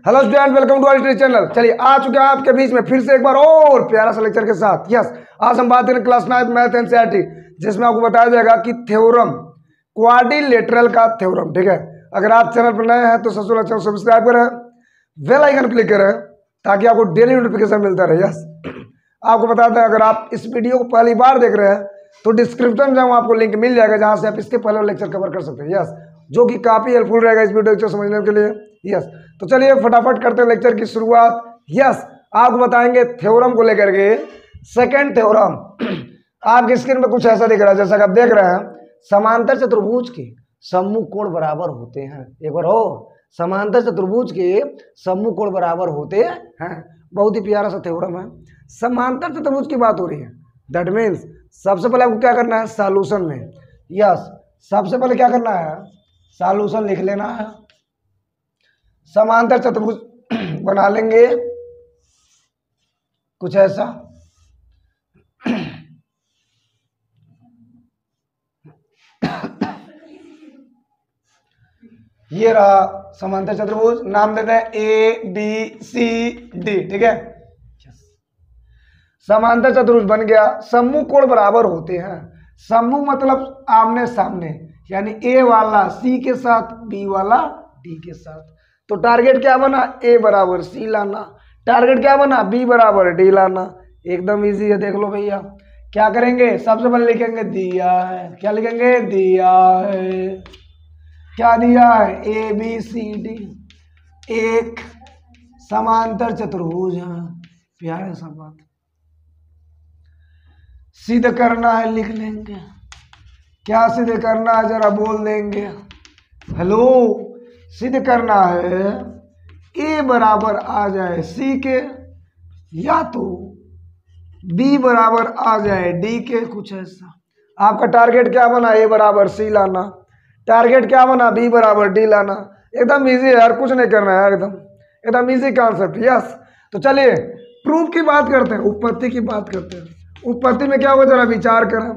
Hello student, welcome to our channel. चलिए आ चुके हैं आपके बीच में फिर से एक बार और प्यारा सा लेक्चर के साथ। यस, आज हम बात करें क्लास 9 मैथ एनसीईआरटी, जिसमें आपको बताया जाएगा कि थ्योरम, क्वाड्रिलेटरल का थ्योरम। ठीक है, अगर आप चैनल पर नए हैं तो सबसे पहले चैनल सब्सक्राइब करें, बेल आइकन क्लिक करें ताकि आपको डेली नोटिफिकेशन मिलता रहे। यस, आपको बता दें अगर आप इस वीडियो को पहली बार देख रहे हैं तो डिस्क्रिप्शन में आपको लिंक मिल जाएगा जहां से आप इसके पहले लेक्चर कवर कर सकते हैं। यस, जो कि काफ़ी हेल्पफुल रहेगा इस वीडियो को समझने के लिए। यस, तो चलिए फटाफट करते हैं लेक्चर की शुरुआत। यस, आपको बताएंगे थ्योरम को लेकर के सेकंड थ्योरम। आपकी स्क्रीन में कुछ ऐसा दिख रहा है, जैसा कि आप देख रहे हैं, समांतर चतुर्भुज के सम्मुख कोण बराबर होते हैं। एक बार और, समांतर चतुर्भुज के सम्मुख कोण बराबर होते हैं। बहुत ही प्यारा सा थ्योरम है। समांतर चतुर्भुज की बात हो रही है, दैट मीन्स सबसे पहले आपको क्या करना है, सॉल्यूशन में। यस, सबसे पहले क्या करना है, सॉल्यूशन लिख लेना है। समांतर चतुर्भुज बना लेंगे कुछ ऐसा। ये रहा समांतर चतुर्भुज, नाम देते हैं ए बी सी डी। ठीक है, समांतर चतुर्भुज बन गया। सम्मुख कोण बराबर होते हैं। सम्मुख मतलब आमने सामने, यानी ए वाला सी के साथ, बी वाला डी के साथ। तो टारगेट क्या बना, ए बराबर सी लाना। टारगेट क्या बना, बी बराबर डी लाना। एकदम इजी है, देख लो भैया। क्या करेंगे, सबसे पहले लिखेंगे दिया है। क्या लिखेंगे, दिया है। क्या दिया है, ए बी सी डी एक समांतर चतुर्भुज है। प्यारे सा बात, सिद्ध करना है, लिख लेंगे। क्या सिद्ध करना है, जरा बोल देंगे। हेलो, सिद्ध करना है ए बराबर आ जाए सी के, या तो बी बराबर आ जाए डी के, कुछ ऐसा। आपका टारगेट क्या बना, ए बराबर सी लाना। टारगेट क्या बना, बी बराबर डी लाना। एकदम इजी है यार, कुछ नहीं करना है, एकदम इजी कॉन्सेप्ट। यस, तो चलिए प्रूफ की बात करते हैं, उत्पत्ति की बात करते हैं। उत्पत्ति में क्या होगा, जरा विचार करें।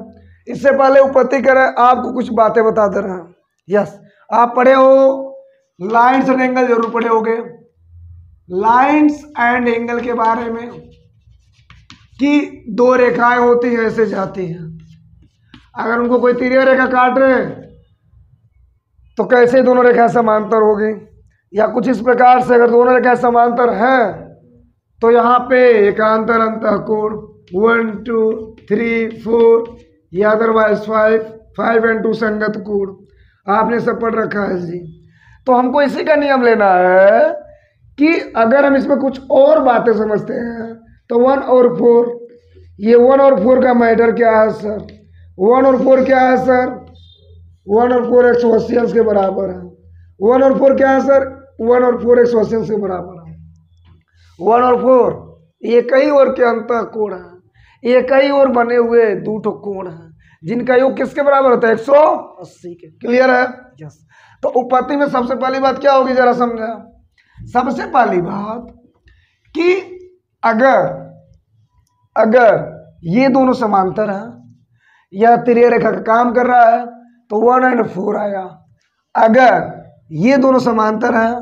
इससे पहले उत्पत्ति करें, आपको कुछ बातें बता दे रहे हैं। यस, आप पढ़े हो, लाइन्स एंड एंगल जरूर पढ़े होगे। लाइन्स एंड एंगल के बारे में कि दो रेखाएं होती हैं, ऐसे जाती हैं। अगर उनको कोई तिरछी रेखा काट रहे तो कैसे दोनों रेखाएं समांतर होगी, या कुछ इस प्रकार से अगर दोनों रेखाएं समांतर हैं तो यहाँ पे एकांतर अंतःकोण 1 2 3 4 या अदरवाइज 5 एंड 2 संगत कोण। आपने सब पढ़ रखा है जी। तो हमको इसी का नियम लेना है कि अगर हम इसमें कुछ और बातें समझते हैं तो 1 और 4, ये 1 और 4 का मैटर क्या है सर, 1 और 4 क्या है सर, 1 और 4 180 अंश के बराबर है। 1 और 4 क्या है सर, 1 और 4 180 अंश के बराबर है। 1 और 4 एक ही ओर के अंतःकोण है, एक ही ओर बने हुए दो ठो कोण हैं जिनका योग किसके बराबर होता है, 180 के। क्लियर है। यस, तो उत्पत्ति में सबसे पहली बात क्या होगी, जरा समझा। सबसे पहली बात कि अगर ये दोनों समांतर हैं या तिरछी रेखा का काम कर रहा है तो 1 और 4 आया। अगर ये दोनों समांतर हैं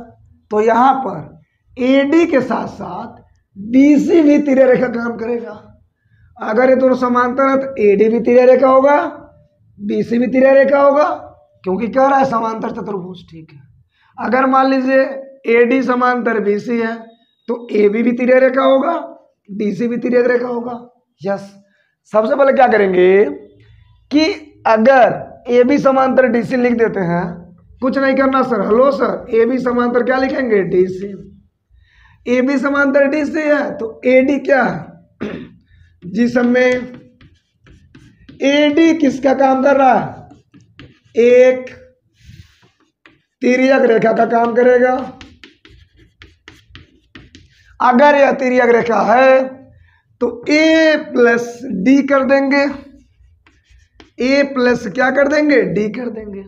तो यहाँ पर एडी के साथ साथ बीसी भी तिरछी रेखा काम करेगा। अगर ये दोनों समांतर है तो एडी भी तिरछी रेखा होगा, बीसी भी तिरछी रेखा होगा, क्योंकि कह रहा है समांतर चतुर्भुज। ठीक है, अगर मान लीजिए एडी समांतर बीसी है तो एबी भी तिरछी रेखा होगा, डीसी भी तिरछी रेखा होगा। यस, सबसे पहले क्या करेंगे कि अगर ए बी समांतर डीसी लिख देते हैं, कुछ नहीं करना sir. Hello sir, A B समांतर क्या लिखेंगे, डीसी। ए बी समांतर डीसी है तो एडी क्या है जी, सब में एडी किसका काम कर रहा है, एक तिर्यक रेखा का काम करेगा। अगर यह तिर्यक रेखा है तो ए प्लस डी कर देंगे, ए प्लस क्या कर देंगे, डी कर देंगे।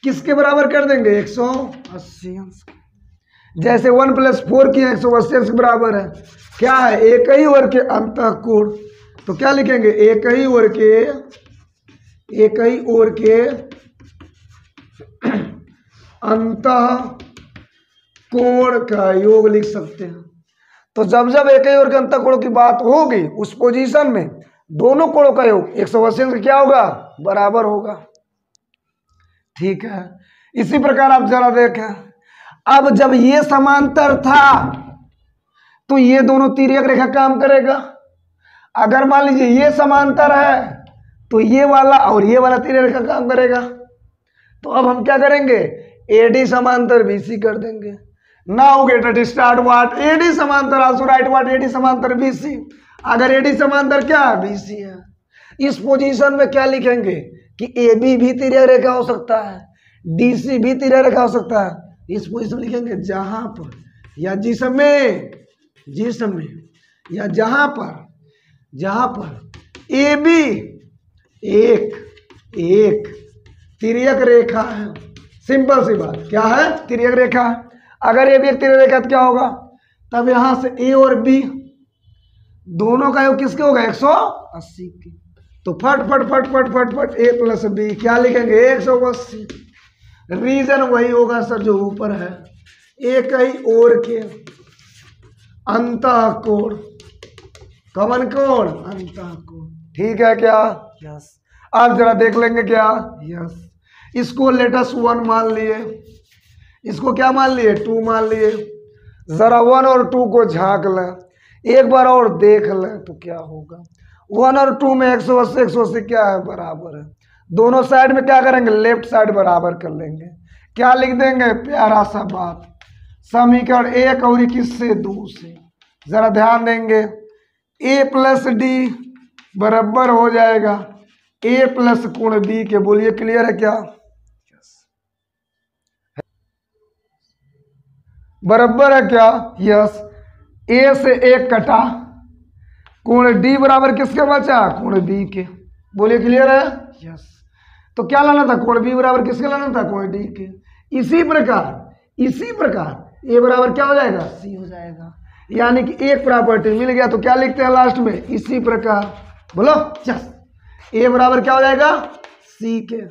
किसके बराबर कर देंगे, 180 अंश। जैसे 1 + 4 की 180 अंश के बराबर है। क्या है, एक ही ओर के अंतःकोण। तो क्या लिखेंगे, एक ही ओर के अंतः कोण का योग लिख सकते हैं। तो जब जब एक ही और के अंतःकोण की बात होगी उस पोजीशन में दोनों कोणों का योग 180 अंश क्या होगा, बराबर होगा। ठीक है, इसी प्रकार आप जरा देखें, अब जब ये समांतर था तो ये दोनों तिर्यक रेखा काम करेगा। अगर मान लीजिए ये समांतर है तो ये वाला और ये वाला तिर्यक रेखा काम करेगा। तो अब हम क्या करेंगे, एडी समांतर बीसी कर देंगे। Now get it start what, AD समांतर आल्सो राइट व्हाट, एडी समांतर बीसी। अगर एडी समांतर क्या है, बीसी है, इस पोजीशन में क्या लिखेंगे कि एबी भी तिर्यक रेखा हो सकता है, डीसी भी तिर्यक रेखा हो सकता है। इस पोजीशन में लिखेंगे जहां पर या जिसमें या जहां पर ए बी एक तिर्यक रेखा है। सिंपल सी बात, क्या है, तिर्यक रेखा है। अगर ए बी एक तिर्यक रेखा तो क्या होगा, तब यहां से ए और बी दोनों का योग किसके होगा, 180 के। तो फट फट फट फट फट फट ए प्लस बी क्या लिखेंगे, 180। रीजन वही होगा सर जो ऊपर है, एक ही ओर के अंतःकोण, कमन कोण, अंतःकोण। ठीक है क्या, यस। आप जरा देख लेंगे क्या, यस। इसको लेटस 1 मान लिए, इसको क्या मान लिए, 2 मान लिए। जरा 1 और 2 को झांक लें, एक बार और देख लें तो क्या होगा। 1 और 2 में 180 क्या है, बराबर है। दोनों साइड में क्या करेंगे, लेफ्ट साइड बराबर कर लेंगे। क्या लिख देंगे, प्यारा सा बात, समीकरण 1 और 21 से 2 से। जरा ध्यान देंगे, ए प्लस डी बराबर हो जाएगा ए प्लस कोण बी के। बोलिए क्लियर है क्या, बराबर है क्या, यस। ए से एक कटा, कोण डी बराबर किसके बचा, कोण बी के। बोलिए क्लियर है, यस। तो क्या लाना था, कोण बी बराबर किसके लाना था, कोण डी के। इसी प्रकार ए बराबर क्या हो जाएगा, सी हो जाएगा। यानी कि एक प्रॉपर्टी मिल गया। तो क्या लिखते हैं लास्ट में, इसी प्रकार। बोलो यस, ए बराबर क्या हो जाएगा, सी के।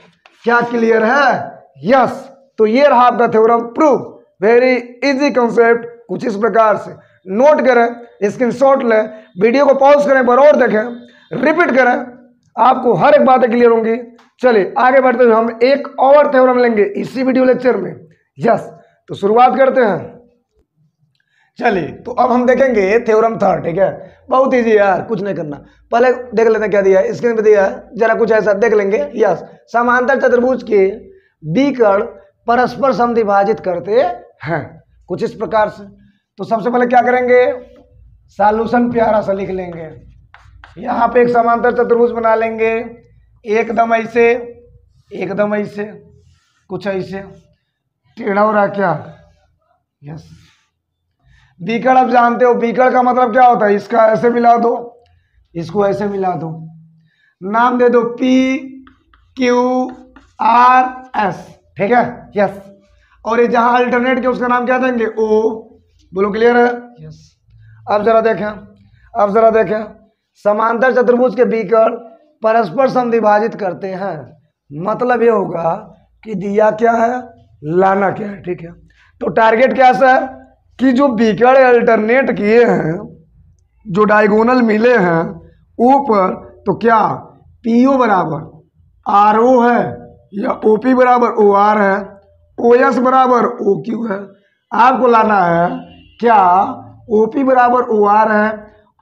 क्या क्लियर है, यस। तो ये रहा आपका theorem proof. Very easy concept. कुछ इस प्रकार से नोट करें, स्क्रीनशॉट लें, वीडियो को पॉज करें, पर और देखें, रिपीट करें, आपको हर एक बातें क्लियर होंगी। चलिए आगे बढ़ते हुए हम एक और थ्योरम लेंगे इसी वीडियो लेक्चर में, यस। तो शुरुआत करते हैं। चलिए तो अब हम देखेंगे थ्योरम 3। ठीक है, बहुत इजी यार, कुछ नहीं करना। पहले देख लेते हैं क्या दिया है, स्क्रीन पे दिया है, जरा कुछ ऐसा देख लेंगे। यस, समांतर चतुर्भुज के विकर्ण परस्पर समद्विभाजित करते हैं, कुछ इस प्रकार से। तो सबसे पहले क्या करेंगे, सॉल्यूशन प्यारा सा लिख लेंगे। यहाँ पे एक समांतर चतुर्भुज बना लेंगे, एकदम ऐसे कुछ ऐसे टेढ़ा हो रहा क्या, यस। बीकड़ आप जानते हो, बीकड़ का मतलब क्या होता है, इसका ऐसे मिला दो, इसको ऐसे मिला दो, नाम दे दो P Q R S। ठीक है, यस। और ये जहां अल्टरनेट के उसका नाम क्या देंगे, O। बोलो क्लियर है, यस। अब जरा देखें, समांतर चतुर्भुज के विकर्ण परस्पर समद्विभाजित करते हैं। मतलब ये होगा कि दिया क्या है, लाना क्या है। ठीक है, तो टारगेट क्या है सर, कि जो विकर्ण अल्टरनेट किए हैं, जो डायगोनल मिले हैं ऊपर, तो क्या PO बराबर RO है या OP बराबर OR है, OS बराबर OQ है। आपको लाना है क्या, OP बराबर OR है,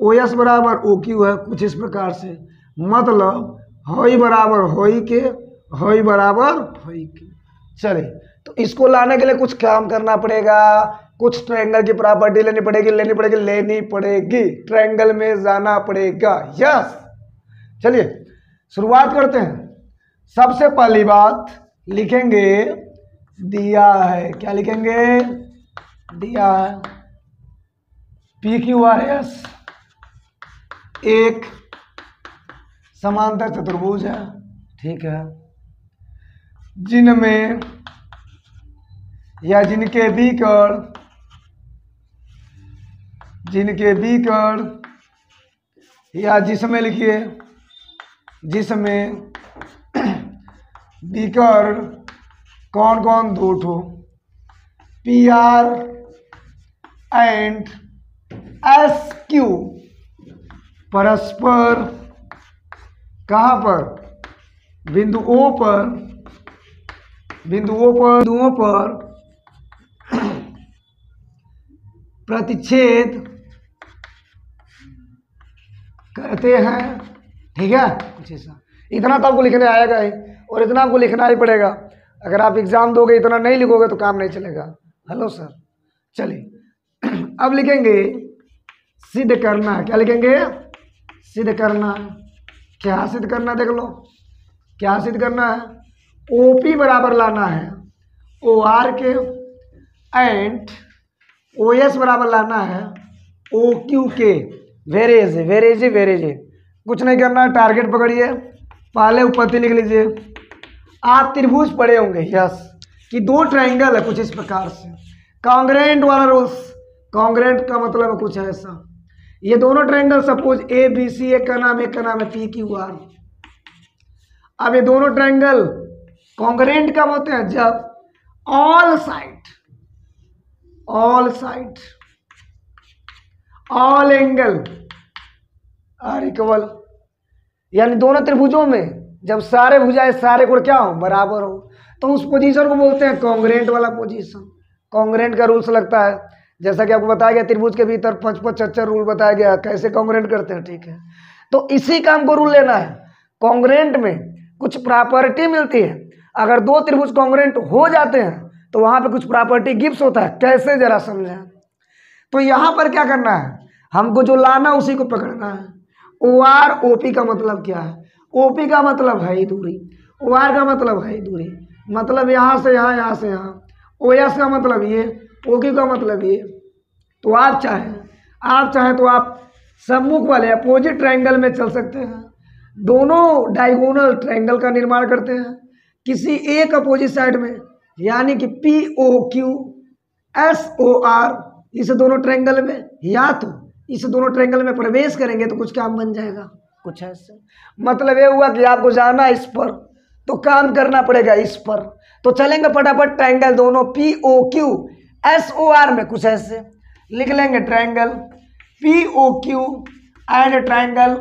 OS बराबर OQ है, कुछ इस प्रकार से। मतलब हई बराबर हई के, हई बराबर हई के। चलिए, तो इसको लाने के लिए कुछ काम करना पड़ेगा, कुछ ट्रायंगल की प्रॉपर्टी लेनी पड़ेगी, ट्रायंगल में जाना पड़ेगा, यस। चलिए शुरुआत करते हैं। सबसे पहली बात लिखेंगे, दिया है, क्या लिखेंगे, दिया है PQRS एक समांतर चतुर्भुज है। ठीक है, जिनमें या जिनके विकर्ण या जिसमें लिखिए, जिसमें विकर्ण कौन कौन, दो ठो, PR एंड एस क्यू परस्पर कहां पर, बिंदुओं पर प्रतिच्छेद करते हैं। ठीक है, कुछ ऐसा। इतना तो आपको लिखने आएगा ही, और इतना आपको लिखना ही पड़ेगा। अगर आप एग्जाम दोगे इतना नहीं लिखोगे तो काम नहीं चलेगा। हेलो सर, चलिए अब लिखेंगे सिद्ध करना। क्या लिखेंगे, सिद्ध करना। क्या सिद्ध करना, देख लो क्या सिद्ध करना है। ओपी बराबर लाना है ओ आर के, एंड ओ एस बराबर लाना है ओ क्यू के। वेरेज कुछ नहीं करना, टारगेट पकड़िए, पहले उपपत्ति लिख लीजिए। आप त्रिभुज पढ़े होंगे, यस, कि दो ट्रायंगल है कुछ इस प्रकार से। कॉन्ग्रेंट वाला रूल्स, कॉन्ग्रेंट का मतलब है कुछ ऐसा। ये दोनों triangle suppose A B C, एक का नाम पी क्यू आर। अब ये दोनों ट्रायंगल कॉन्ग्रेंट कब होते हैं, जब all side all angle are equal, यानी दोनों त्रिभुजों में जब सारे भुजाएं सारे कोण क्या हो, बराबर हो, तो उस पोजीशन को बोलते हैं कॉन्ग्रेंट वाला पोजीशन। कॉन्ग्रेंट का रूल्स लगता है, जैसा कि आपको बताया गया त्रिभुज के भीतर 5-5 रूल बताया गया कैसे कॉन्ग्रेंट करते हैं। ठीक है, तो इसी काम को रूल लेना है। कॉन्ग्रेंट में कुछ प्रॉपर्टी मिलती है, अगर दो त्रिभुज कॉन्ग्रेंट हो जाते हैं तो वहां पे कुछ प्रॉपर्टी गिफ्ट होता है। कैसे, जरा समझें। तो यहां पर क्या करना है, हमको जो लाना उसी को पकड़ना है। ओ आर ओ पी का मतलब क्या है, ओपी का मतलब है दूरी, ओ आर का मतलब है दूरी, मतलब यहाँ से यहाँ, यहाँ से यहाँ। ओ एस का मतलब ये, ओ क्यू का मतलब ये। तो आप चाहें तो आप सम्मुख वाले अपोजिट ट्रायंगल में चल सकते हैं। दोनों डायगोनल ट्रायंगल का निर्माण करते हैं किसी एक अपोजिट साइड में, यानी कि P O Q S O R, इस दोनों ट्रायंगल में, या तो इस दोनों ट्रायंगल में प्रवेश करेंगे तो कुछ काम बन जाएगा, कुछ ऐसे। मतलब ये हुआ कि आपको जाना इस पर तो काम करना पड़ेगा इस पर। तो चलेंगे फटाफट, ट्रायंगल दोनों P O Q S O R में कुछ ऐसे लिख लेंगे। Triangle P O Q and triangle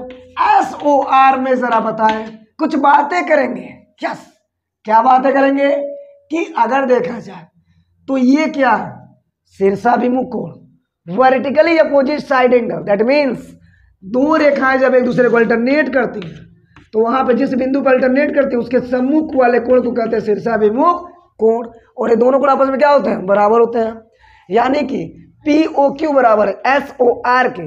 S O R में जरा बताएं, कुछ बातें करेंगे। यस, क्या बातें करेंगे कि अगर देखा जाए तो ये क्या है, शीर्षाभिमुख कोण, vertically opposite side angle. That means दो रेखाएं जब एक दूसरे को अल्टरनेट करती हैं तो वहां पे जिस बिंदु पर अल्टरनेट करती है उसके सम्मुख वाले कोण को कहते हैं शीर्षाभिमुख कोण। और ये दोनों कोण आपस में क्या होते हैं, बराबर होते हैं। यानी कि पी ओ क्यू बराबर एस ओ आर के।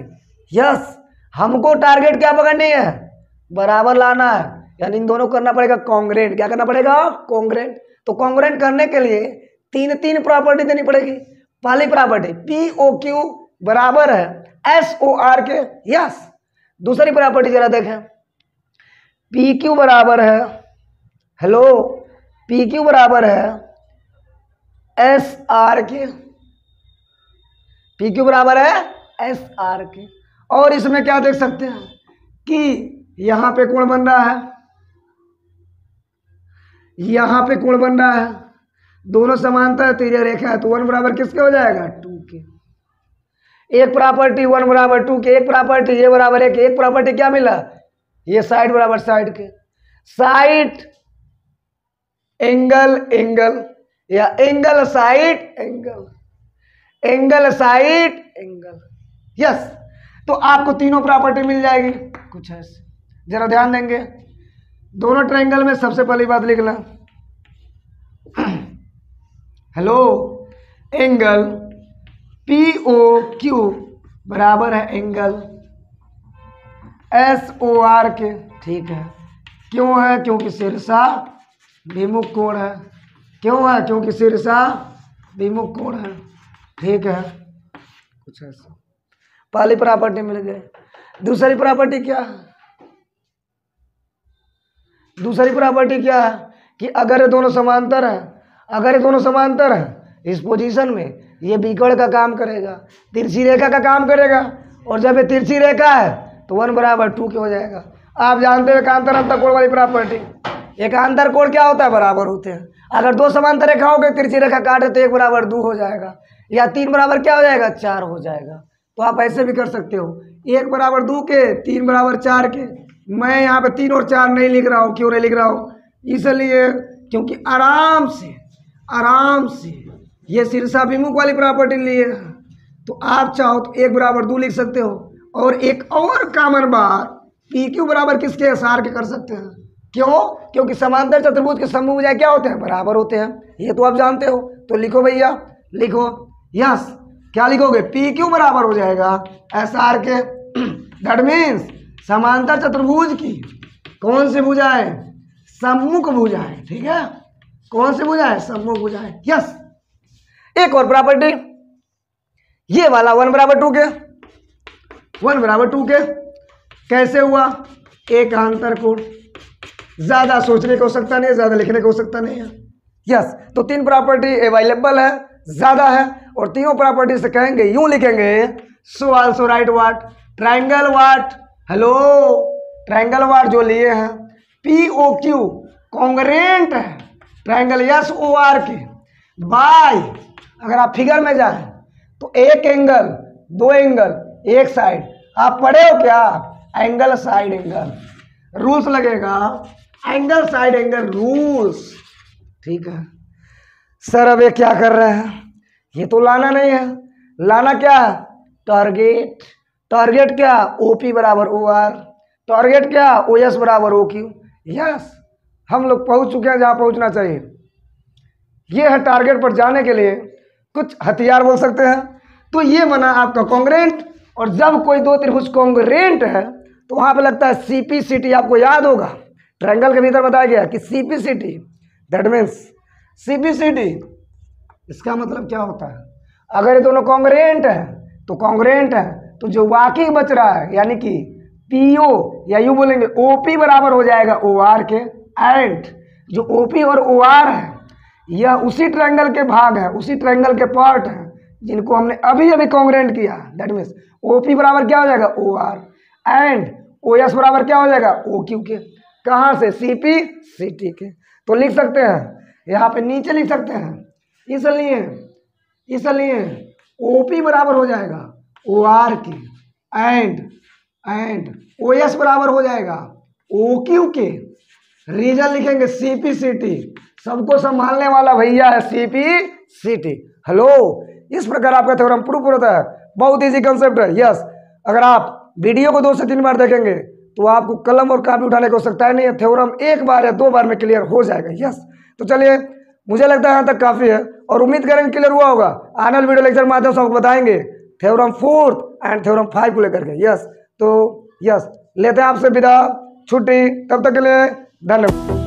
यस, हमको टारगेट क्या पकड़नी है, बराबर लाना है, यानी इन दोनों को करना पड़ेगा कॉन्ग्रेंट। क्या करना पड़ेगा, कॉन्ग्रेंट। तो कॉन्ग्रेंट करने के लिए तीन प्रॉपर्टी देनी पड़ेगी। पहली प्रॉपर्टी पी ओ क्यू बराबर है एस ओ आर के, यस। दूसरी प्रॉपर्टी जरा देखें, पी क्यू बराबर है, हेलो, पी क्यू बराबर है एस आर के, पी क्यू बराबर है एस आर के। और इसमें क्या देख सकते हैं कि यहां पे कोण बन रहा है, यहां पे कोण बन रहा है, दोनों समांतर तिर्यक रेखा है, तो 1 बराबर किसके हो जाएगा, 2 के। एक प्रॉपर्टी 1 बराबर 2 के, एक प्रॉपर्टी ये बराबर 1, एक प्रॉपर्टी क्या मिला, ये साइड बराबर साइड के। साइड एंगल एंगल, या angle side angle, angle side angle, yes. तो आपको तीनों प्रॉपर्टी मिल जाएगी कुछ ऐसे। जरा ध्यान देंगे, दोनों ट्रायंगल में सबसे पहली बात लिख लें, hello, angle P O Q बराबर है एंगल एस ओ आर के। ठीक है, क्यों है, क्योंकि शीर्षाभिमुख कोण है। क्यों है, क्योंकि शीर्षाभिमुख कोण है। ठीक है, कुछ ऐसा। पहली प्रॉपर्टी मिल गई। दूसरी प्रॉपर्टी क्या है, दूसरी प्रॉपर्टी क्या है कि अगर ये दोनों समांतर है, अगर ये दोनों समांतर है इस पोजीशन में, ये बीकड़ का काम करेगा, तिरछी रेखा का काम करेगा। और जब ये तिरछी रेखा है तो 1 बराबर 2 के हो जाएगा। आप जानते हो एकांतर अंतःकोण वाली प्रॉपर्टी, एकांतर कोण क्या होता है, बराबर होते हैं। अगर दो समांतर रेखाओं के तिरछी रेखा काटे तो 1 बराबर 2 हो जाएगा। या 3 बराबर क्या हो जाएगा 4 हो जाएगा। तो आप ऐसे भी कर सकते हो 1 बराबर 2 के 3 बराबर 4 के। मैं यहाँ पे 3 और 4 नहीं लिख रहा हूँ। क्यों नहीं लिख रहा हूँ? इसलिए क्योंकि आराम से ये शीर्षाभिमुख वाली प्रॉपर्टी लिए है। तो आप चाहो तो 1 बराबर 2 लिख सकते हो। और एक और कॉमन बात पी क्यू बराबर किसके एसआर के कर सकते हैं। क्यों? क्योंकि समांतर चतुर्भुज के समूह भुजाएं क्या होते हैं बराबर होते हैं। ये तो आप जानते हो। तो लिखो भैया, लिखो यस। क्या लिखोगे? पी क्यू बराबर हो जाएगा एसआर के। दैट मीन्स समांतर चतुर्भुज की कौन सी भुजाएं? सम्मुख भुजाएं। ठीक है, कौन सी भुजाएं? सम्मुख भुजाएं। यस। एक और प्रॉपर्टी ये वाला 1 बराबर 2 के, 1 बराबर 2 के कैसे हुआ? एक अंतर कोण, ज्यादा सोचने की आवश्यकता नहीं है, ज्यादा लिखने की आवश्यकता नहीं है। यस। तो 3 प्रॉपर्टी अवेलेबल है, ज्यादा है। और तीनों प्रॉपर्टी से कहेंगे, यूं लिखेंगे so also right what triangle what. Hello, triangle what जो लिए हैं पी ओ क्यू कॉन्ग्रेंट है ट्रायंगल एस ओ आर के बाय। अगर आप फिगर में जाए तो एक एंगल, 2 एंगल, एक साइड। आप पढ़े हो क्या? एंगल साइड एंगल रूल्स लगेगा, एंगल साइड एंगल रूल्स। ठीक है सर, अब ये क्या कर रहे हैं? ये तो लाना नहीं है। लाना क्या है? टारगेट। टारगेट क्या? ओपी बराबर ओ आर। टारगेट क्या? ओ एस बराबर ओ क्यू। यस, हम लोग पहुंच चुके हैं जहां पहुंचना चाहिए। ये है टारगेट पर जाने के लिए कुछ हथियार बोल सकते हैं। तो ये बना आपका कॉन्ग्रेंट। और जब कोई 2 त्रिभुज कॉन्ग्रेंट है तो वहां पे लगता है सीपीसीटी। आपको याद होगा ट्रायंगल के भीतर बताया गया कि सीपीसीटी, दैट मीन्स सीपीसीटी इसका मतलब क्या होता है? अगर ये दोनों कॉन्ग्रेंट है तो कॉन्ग्रेंट है तो जो बाकी बच रहा है यानी कि पीओ या यूं बोलेंगे ओपी बराबर हो जाएगा ओ आर के। एंड जो ओपी और ओ आर है यह उसी ट्रायंगल के भाग है, उसी ट्रायंगल के पार्ट है जिनको हमने अभी अभी कॉन्ग्रेंट किया। दैट मीन्स ओपी बराबर क्या हो जाएगा? O R. And O S बराबर क्या हो जाएगा? ओ क्यू के। कहाँ से? सीपी सीटी के। तो लिख सकते हैं यहाँ पे नीचे लिख सकते हैं। इसलिए ओपी बराबर हो जाएगा ओ आर के। एंड ओ एस बराबर हो जाएगा ओ क्यू के। रीजन लिखेंगे सीपी सीटी। सबको संभालने वाला भैया है सीपी सीटी। हेलो, इस प्रकार आपका थ्योरम प्रूफ होता है। बहुत इजी कंसेप्ट है। यस, अगर आप वीडियो को 2 से 3 बार देखेंगे तो आपको कलम और कापी उठाने की आवश्यकता नहीं है। थ्योरम 1 बार या 2 बार में क्लियर हो जाएगा। यस, तो चलिए, मुझे लगता है यहाँ तक काफी है और उम्मीद करेंगे क्लियर हुआ होगा। आने वाले वीडियो लेक्चर माध्यम से आपको बताएंगे थ्योरम 4 एंड थ्योरम 5 को लेकर के। यस, तो यस लेते हैं आपसे विदा, छुट्टी। तब तक के लिए धन्यवाद।